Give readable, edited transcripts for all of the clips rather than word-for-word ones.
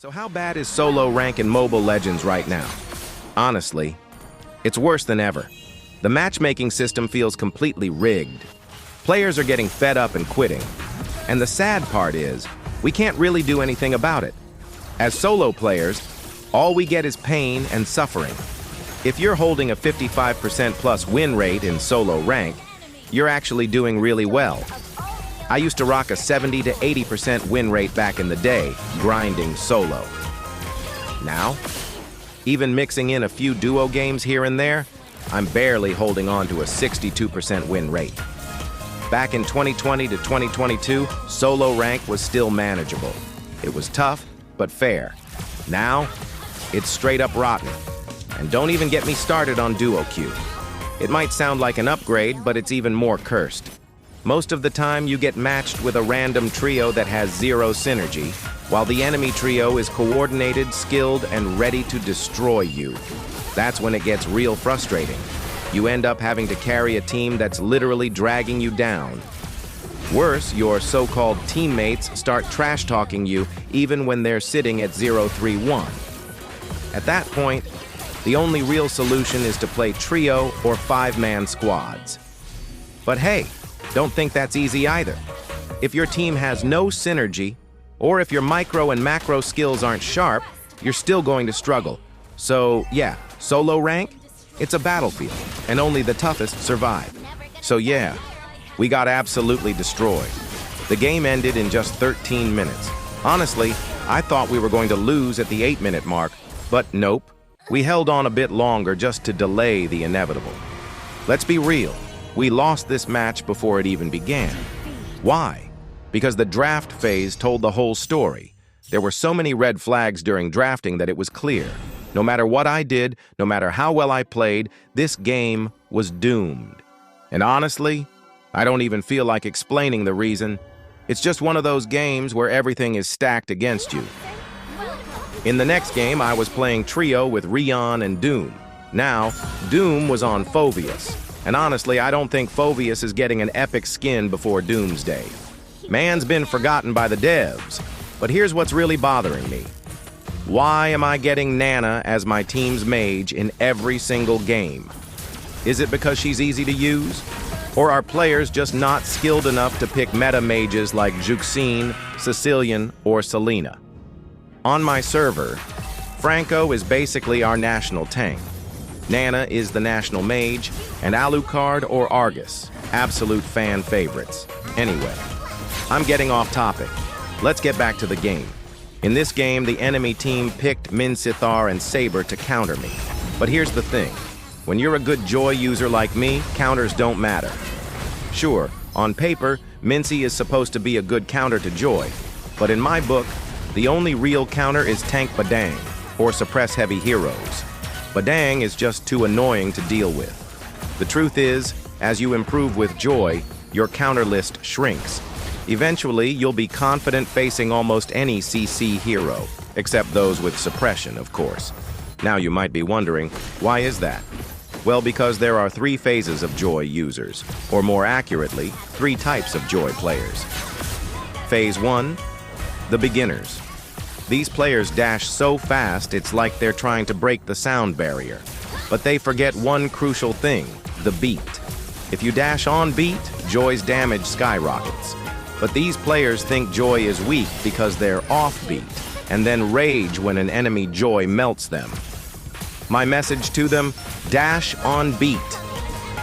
So how bad is solo rank in Mobile Legends right now? Honestly, it's worse than ever. The matchmaking system feels completely rigged. Players are getting fed up and quitting. And the sad part is, we can't really do anything about it. As solo players, all we get is pain and suffering. If you're holding a 55% plus win rate in solo rank, you're actually doing really well. I used to rock a 70 to 80% win rate back in the day, grinding solo. Now, even mixing in a few duo games here and there, I'm barely holding on to a 62% win rate. Back in 2020 to 2022, solo rank was still manageable. It was tough, but fair. Now, it's straight up rotten. And don't even get me started on duo queue. It might sound like an upgrade, but it's even more cursed. Most of the time, you get matched with a random trio that has zero synergy, while the enemy trio is coordinated, skilled, and ready to destroy you. That's when it gets real frustrating. You end up having to carry a team that's literally dragging you down. Worse, your so-called teammates start trash-talking you even when they're sitting at 0-3-1. At that point, the only real solution is to play trio or five-man squads. But hey, don't think that's easy either. If your team has no synergy, or if your micro and macro skills aren't sharp, you're still going to struggle. So yeah, solo rank, it's a battlefield, and only the toughest survive. So yeah, we got absolutely destroyed. The game ended in just 13 minutes. Honestly, I thought we were going to lose at the 8-minute mark, but nope. We held on a bit longer just to delay the inevitable. Let's be real. We lost this match before it even began. Why? Because the draft phase told the whole story. There were so many red flags during drafting that it was clear. No matter what I did, no matter how well I played, this game was doomed. And honestly, I don't even feel like explaining the reason. It's just one of those games where everything is stacked against you. In the next game, I was playing trio with Rion and Doom. Now, Doom was on Phoveus. And honestly, I don't think Phoveus is getting an epic skin before Doomsday. Man's been forgotten by the devs. But here's what's really bothering me. Why am I getting Nana as my team's mage in every single game? Is it because she's easy to use? Or are players just not skilled enough to pick meta mages like Juxine, Sicilian, or Selena? On my server, Franco is basically our national tank. Nana is the national mage, and Alucard or Argus, absolute fan favorites. Anyway, I'm getting off topic. Let's get back to the game. In this game, the enemy team picked Minsithar and Saber to counter me. But here's the thing. When you're a good Joy user like me, counters don't matter. Sure, on paper, Mincy is supposed to be a good counter to Joy, but in my book, the only real counter is tank Badang, or suppress heavy heroes. Badang is just too annoying to deal with. The truth is, as you improve with Joy, your counter list shrinks. Eventually, you'll be confident facing almost any CC hero, except those with suppression, of course. Now you might be wondering, why is that? Well, because there are 3 phases of Joy users, or more accurately, 3 types of Joy players. Phase 1, the beginners. These players dash so fast it's like they're trying to break the sound barrier. But they forget one crucial thing, the beat. If you dash on beat, Joy's damage skyrockets. But these players think Joy is weak because they're off beat, and then rage when an enemy Joy melts them. My message to them, dash on beat.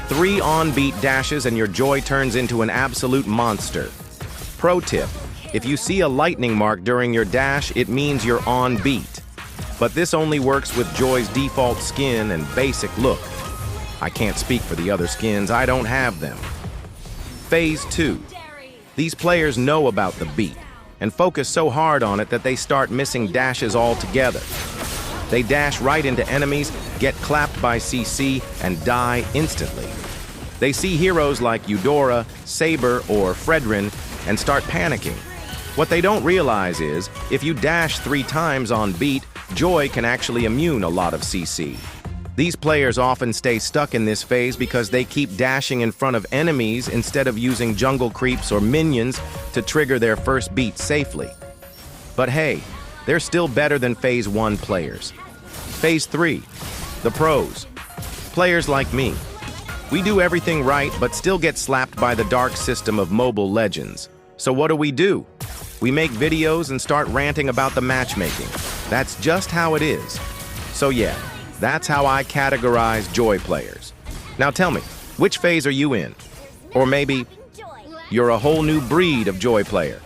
3 on-beat dashes and your Joy turns into an absolute monster. Pro tip. If you see a lightning mark during your dash, it means you're on beat. But this only works with Joy's default skin and basic look. I can't speak for the other skins, I don't have them. Phase 2. These players know about the beat, and focus so hard on it that they start missing dashes altogether. They dash right into enemies, get clapped by CC, and die instantly. They see heroes like Eudora, Saber, or Fredrin, and start panicking. What they don't realize is, if you dash 3 times on beat, Joy can actually immune a lot of CC. These players often stay stuck in this phase because they keep dashing in front of enemies instead of using jungle creeps or minions to trigger their first beat safely. But hey, they're still better than Phase 1 players. Phase 3, the pros. Players like me. We do everything right, but still get slapped by the dark system of Mobile Legends. So what do? We make videos and start ranting about the matchmaking. That's just how it is. So yeah, that's how I categorize Joy players. Now tell me, which phase are you in? Or maybe you're a whole new breed of Joy player.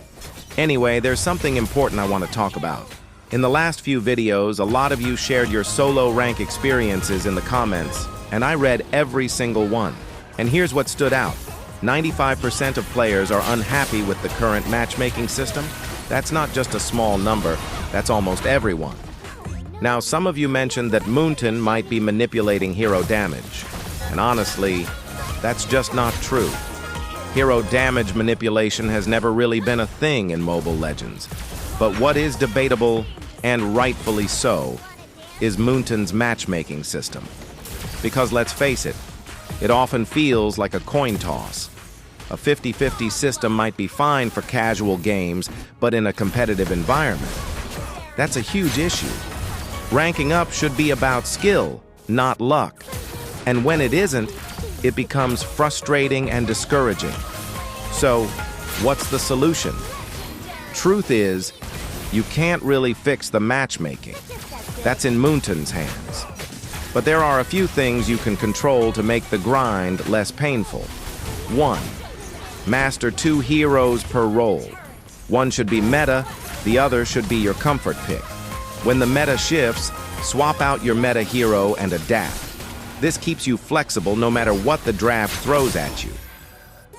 Anyway, there's something important I want to talk about. In the last few videos, a lot of you shared your solo rank experiences in the comments, and I read every single one. And here's what stood out. 95% of players are unhappy with the current matchmaking system. That's not just a small number, that's almost everyone. Now, some of you mentioned that Moonton might be manipulating hero damage. And honestly, that's just not true. Hero damage manipulation has never really been a thing in Mobile Legends. But what is debatable, and rightfully so, is Moonton's matchmaking system. Because let's face it, it often feels like a coin toss. A 50-50 system might be fine for casual games, but in a competitive environment, that's a huge issue. Ranking up should be about skill, not luck. And when it isn't, it becomes frustrating and discouraging. So, what's the solution? Truth is, you can't really fix the matchmaking. That's in Moonton's hands. But there are a few things you can control to make the grind less painful. 1. Master 2 heroes per role. One should be meta, the other should be your comfort pick. When the meta shifts, swap out your meta hero and adapt. This keeps you flexible no matter what the draft throws at you.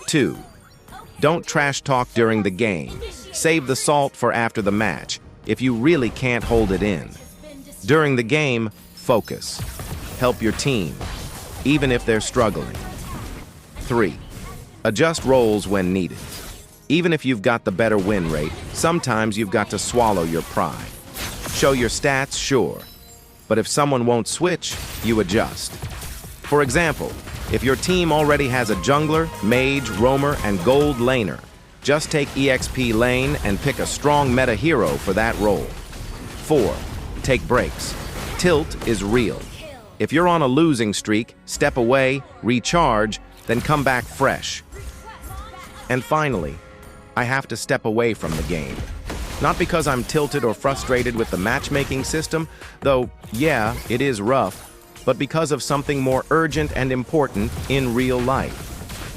2. Don't trash talk during the game. Save the salt for after the match, if you really can't hold it in. During the game, focus. Help your team, even if they're struggling. 3. Adjust roles when needed. Even if you've got the better win rate, sometimes you've got to swallow your pride. Show your stats, sure, but if someone won't switch, you adjust. For example, if your team already has a jungler, mage, roamer, and gold laner, just take EXP lane and pick a strong meta hero for that role. 4. Take breaks. Tilt is real. If you're on a losing streak, step away, recharge, then come back fresh. And finally, I have to step away from the game. Not because I'm tilted or frustrated with the matchmaking system, though, yeah, it is rough, but because of something more urgent and important in real life.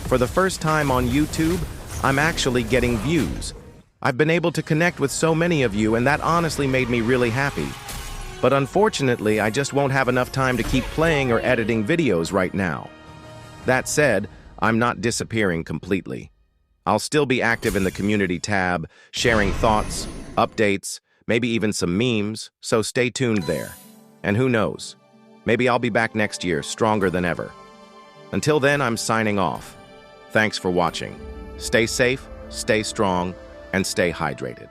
For the first time on YouTube, I'm actually getting views. I've been able to connect with so many of you, and that honestly made me really happy. But unfortunately, I just won't have enough time to keep playing or editing videos right now. That said, I'm not disappearing completely. I'll still be active in the community tab, sharing thoughts, updates, maybe even some memes, so stay tuned there. And who knows, maybe I'll be back next year stronger than ever. Until then, I'm signing off. Thanks for watching. Stay safe, stay strong, and stay hydrated.